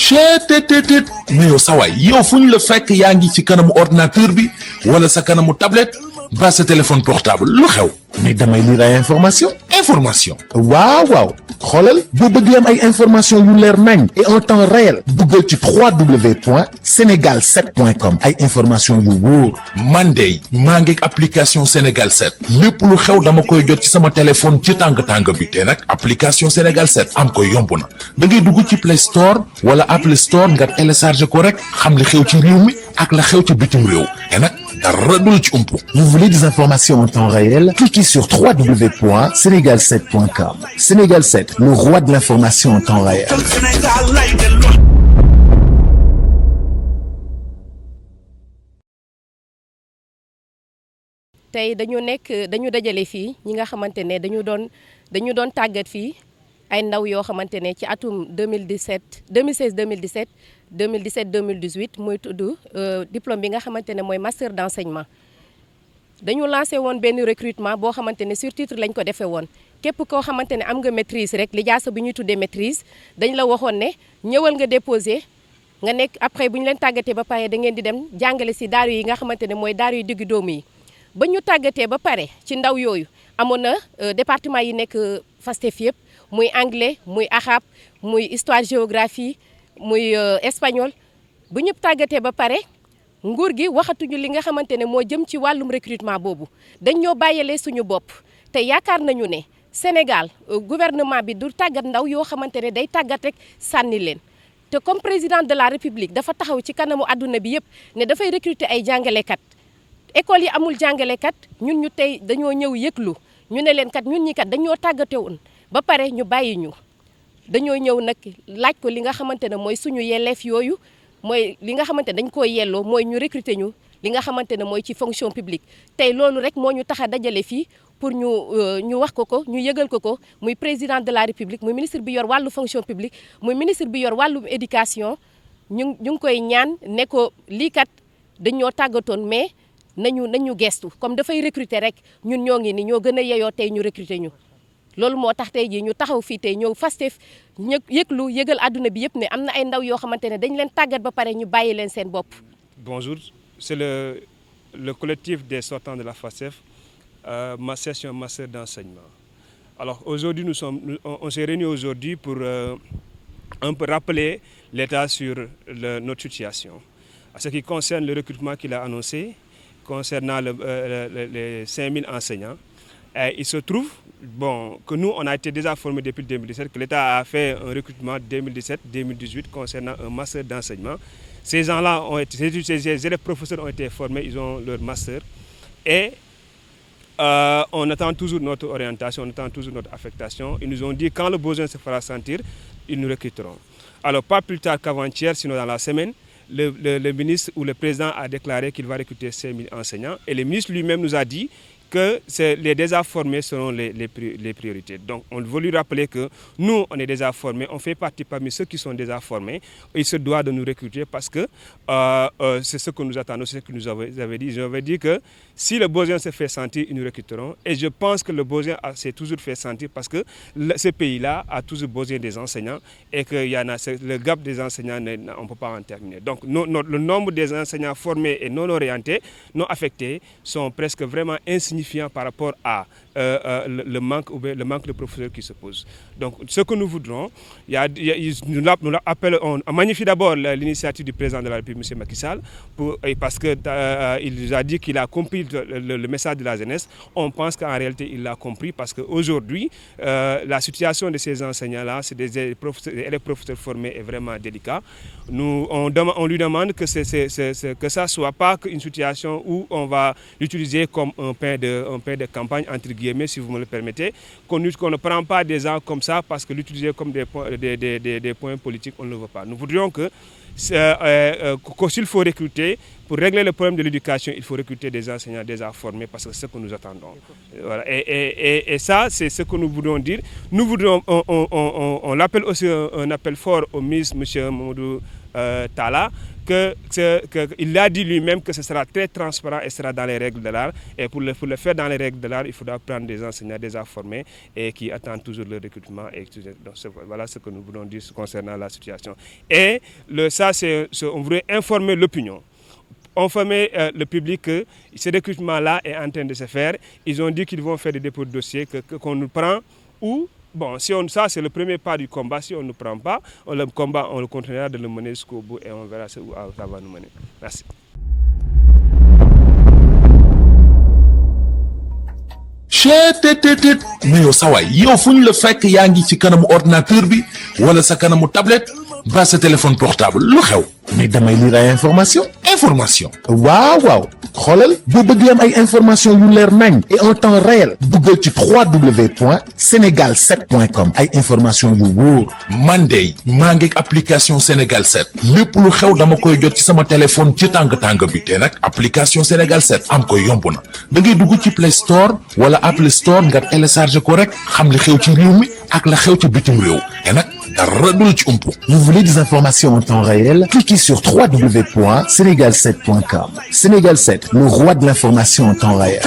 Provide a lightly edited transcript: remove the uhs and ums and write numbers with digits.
cheetetetet mais yow sawaay yow fu ñu la fekk yaa ngi ci kanamu ordinateur bi wala sa kanamu tablette ba sa téléphone portable lu xew mais damay lire ay information waaw xoolal boo bëgg am ay information yu leer nañ et en temps réel duggal ci www.senegal7.com ay information yu wóor man de maa ngi application Sénégal 7 lépp lu xew dama koy jot ci sama téléphone ci tàng bi te nag application Sénégal 7 am ko yomb na da ngay dugg ci Play Store wala Apple Store nga télécharger ko rek xam li xew ci réew mi ak la xew ci bitim réew te nag dara du la ci umpu. Vous voulez des informations en temps réel? Cliquez sur www.senegal7.com. Sénégal 7, le roi de l'information en temps réel. tey dañu dajale fii ñi nga xamante ne dañu doon tàggat fii ay ndaw yoo xamante ne ci atum 2016 2017 2018 muy tudd diplôme bi nga xamante ne mooy master d'enseignement dañu lancé woon benn recrutement boo xamante ne sur titre lañ ko defee woon képp koo xamante ne am nga maîtrise rek li jaasa bi ñuy tuddee maîtrise dañ la waxoon ne ñëwal nga déposer nga nekk après bu ñu leen tàggatee ba pare da ngeen di dem jàngale si daaru yi nga xamante ne mooy daaru yu diggu doomu yi ba ñu tàggatee ba pare ci ndaw yooyu amoon na département yi nekk FASTEF yëpp muy anglais muy arabe muy histoire géographie muy espagnol bu ñu tàggatee ba pare nguur gi waxatuñu li nga xamante ne moo jëm ci wàllum recrutement boobu dañ ñoo bàyyalee suñu bopp te yaakaar nañu ne Sénégal gouvernement bi du tàggat ndaw yoo xamante ne day tàggat rek sànni leen te comme président de la république dafa taxaw ci kanamu àdduna bi yëpp ne dafay recruter ay jàngalekat école yi amul jàngalekat ñun ñu tey dañoo ñëw yëglu ñu ne leen kat ñun ñi kat dañoo tàggatewoon ba pare ñu bàyyi ñu dañoo ñëw nag laaj ko li nga xamante ne mooy suñu yelleef yooyu mooy li nga xamante ne dañ koy yelloo mooy ñu recruter ñu li nga xamante ne mooy ci fonction publique tey loolu rek moo ñu tax a dajale fii pour ñu wax ko ñu yëgal ko muy président de la république muy ministre bi yor wàllu fonction publique muy ministre bi yor wàllum éducation ñu ngi koy ñaan ne ko lii kat dañoo tàggatoon mais nañu gestu comme dafay recruter rek ñun ñoo ngi ni ñoo gën a yeyoo tey ñu recruter ñu loolu moo tax tey jii ñu taxaw fii tey ñëw FASTEF yëgal àdduna bi yëpp ne am na ay ndaw yoo xamante ne dañ leen tàggat ba pare ñu bàyyi leen seen bopp. Bonjour, c'est le collectif des sortants de la FASTEF, ma session master d'enseignement. Alors aujourd'hui on s'est réunis aujourd'hui pour un peu rappeler l'État sur notre situation. En ce qui concerne le recrutement qu'il a annoncé, concernant les 5000 enseignants, il se trouve que nous, on a été déjà formés depuis 2017, que l'État a fait un recrutement 2017-2018 concernant un master d'enseignement. Ces gens-là, ces élèves professeurs ont été formés, ils ont leur master. Et on attend toujours notre orientation, on attend toujours notre affectation. Ils nous ont dit quand le besoin se fera sentir, ils nous recruteront. Alors pas plus tard qu'avant-hier, sinon dans la semaine, le ministre ou le président a déclaré qu'il va recruter 5000 enseignants et le ministre lui-même nous a dit que les déjà formés seront les priorités. Donc on veut lui rappeler que nous, on est déjà formés, on fait partie parmi ceux qui sont déjà formés. Il se doit de nous recruter parce que c'est ce que nous attendons, c'est ce que nous avait dit. J'avais dit que si le besoin se fait sentir, ils nous recruteront. Et je pense que le besoin s'est toujours fait sentir parce que ce pays-là a toujours besoin des enseignants et que le gap des enseignants, on ne peut pas en terminer. Donc le nombre des enseignants formés et non orientés, non affectés, sont presque vraiment insignifiants par rapport à le manque de professeurs qui se pose. Donc ce que nous voudrons, on magnifie d'abord l'initiative du président de la République, M. Macky Sall, parce qu'il nous a dit qu'il a compris le message de la jeunesse. On pense qu'en réalité, il l'a compris parce qu'aujourd'hui, la situation de ces enseignants-là, c'est des élèves professeurs formés est vraiment délicat. On lui demande que ça ne soit pas une situation où on va l'utiliser comme un pain de campagne, entre guillemets, si vous me le permettez, qu'on ne prend pas des gens comme ça parce que l'utiliser comme des points politiques, on ne le veut pas. Nous voudrions que s'il faut recruter, pour régler le problème de l'éducation, il faut recruter des enseignants déjà formés parce que c'est ce que nous attendons. Voilà. Et ça, c'est ce que nous voudrions dire. Nous voudrions, on l'appelle aussi un appel fort au ministre, M. Mamadou Talla, il a dit lui-même que ce sera très transparent et sera dans les règles de l'art. Et pour le faire dans les règles de l'art, il faudra prendre des enseignants déjà formés et qui attendent toujours le recrutement. Donc, voilà ce que nous voulons dire concernant la situation. Et on voudrait informer l'opinion. Informer le public que ce recrutement-là est en train de se faire. Ils ont dit qu'ils vont faire des dépôts de dossiers, qu'on nous prend ou... Bon, ça c'est le premier pas du combat. Si on ne nous prend pas, le combat, on le continuera de le mener jusqu'au bout et on verra où ça va nous mener. Merci. cheetetetet mais yow sa waay yow fu ñu la fekk yaa ngi ci kanamu ordinateur bi wala sa kanamu tablette ba sa téléphone portable lu xew mais damay lire ay information waaw xoolal boo bëgg am ay information yu leer nañ et en temps réel duggal ci www.senegal7.com ay information yu wóor man de maa ngi application Sénégal 7 lépp lu xew dama koy jot ci sama téléphone ci tàng bi te nag application Sénégal 7 am ko yomb na da ngay dugg ci Play Store wala Apple Store nga télécharger ko rek xam li xew ci réew mi ak la xew ci bitim réew te nag dara du la ci umpu. Vous voulez des informations en temps réel? Cliquez sur www.senegal7.com. Sénégal 7, le roi de l'information en temps réel.